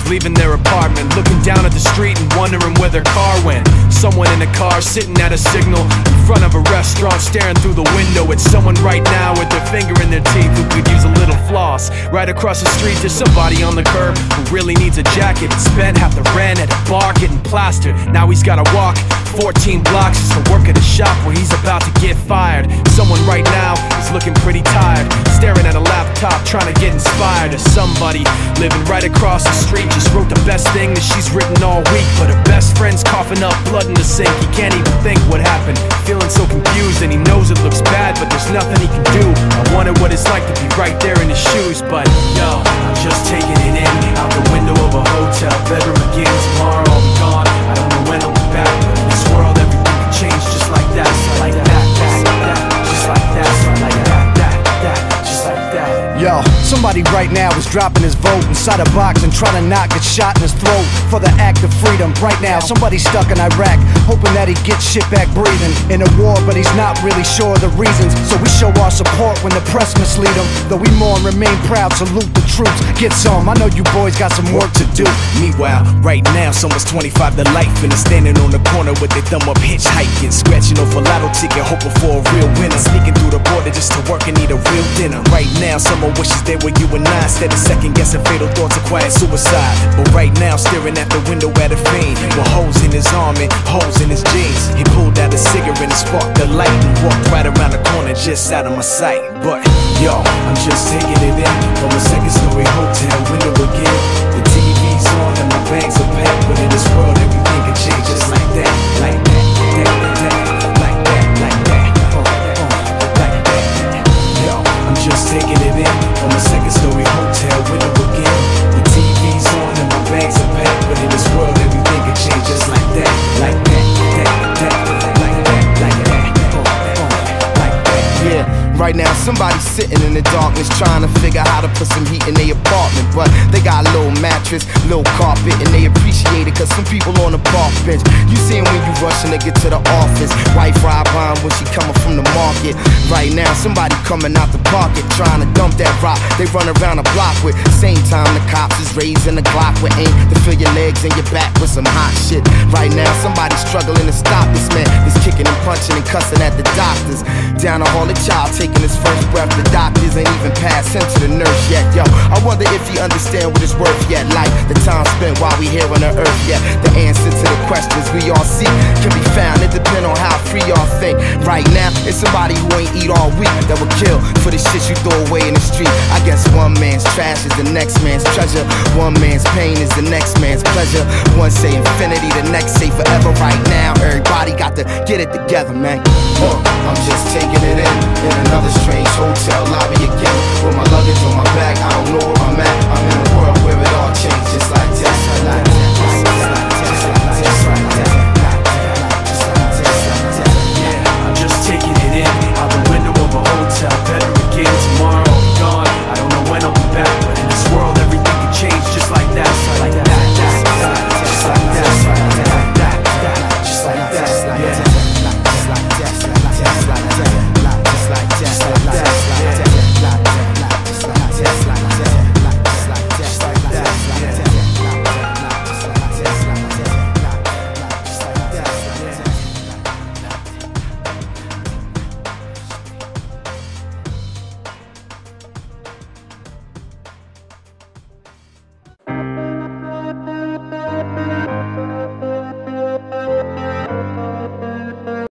leaving their apartment, looking down at the street and wondering where their car went. Someone in a car sitting at a signal in front of a restaurant, staring through the window at someone right now with their finger in their teeth who could use a little floss. Right across the street there's somebody on the curb who really needs a jacket. Spent half the rent at a bar getting plastered. Now he's gotta walk 14 blocks just to work at a shop where he's about to get fired. Someone right now is looking pretty tired, staring at a laptop trying to get inspired. Or somebody living right across the street just wrote the best thing that she's written all week, but her best friend's coughing up blood in the sink. He can't even think what happened, feeling so confused, and he knows it looks bad, but there's nothing he can do. I wonder what it's like to be right there in his shoes, but yo, I'm just taking it in, out the window of a hotel bedroom again. Tomorrow I'll be gone, I don't know when I'll be back, but in this world everything can change just like that, like that, just like that, just like that, like that, just like that. Yo, somebody right now is dropping his vote inside a box and trying to not get shot in his throat for the act of freedom. Right now, somebody's stuck in Iraq, hoping that he gets shit back breathing in a war, but he's not really sure of the reasons. So we show our support when the press mislead him. Though we mourn, remain proud, salute the troops. Get some, I know you boys got some work to do. Meanwhile, right now, someone's 25 to life and is standing on the corner with their thumb up hitchhiking, scratching off a lotto ticket, hoping for a real winner, sneaking through the border just to work and eat a real dinner. Right now, someone wishes they were you and I, instead of second guessing fatal thoughts of quiet suicide. But right now, staring at the window at a fiend with holes in his arm and holes in his jeans. He pulled out a cigarette and sparked the light and walked right around the corner just out of my sight. But yo, I'm just taking it in from a second-story hotel window again. The TV's on and my bags are packed, but in this world everything can change just like that, like that, like that, like that, like that, like that. Yo, I'm just taking it in from a second-story hotel window again. The TV's on and my bags are packed, but in this world everything can change just like that, like that, like that, like that, like that, like that. Yeah. Right now, somebody's sitting in the darkness trying to figure out how to put some heat in their apartment. But they got a little mattress, little carpet, and they appreciate it cause some people on the park bench. You see them when you rushing to get to the office. Wife ride by when she coming from the market. Right now, somebody coming out the pocket trying to dump that rock they run around the block with. Same time the cops is raising the Glock with aim to fill your legs and your back with some hot shit. Right now, somebody's struggling to stop this man. He's kicking and punching and cussing at the doctors. Down a hall, a child taking his first breath. The doctors ain't even passed him to the nurse yet. Yo, I wonder if he understand what it's worth yet. Like the time spent while we here on the earth yet. The answer to the questions we all seek can be found. It depends on how free y'all think. Right now, it's somebody who ain't eat all week that will kill for the shit you throw away in the street. I guess one man's trash is the next man's treasure. One man's pain is the next man's pleasure. One say infinity, the next say forever. Right now, everybody got to get it together, man. I'm just taking it in another strange hotel lobby again, with my luggage on my back. I don't know where I'm at. I'm in a world where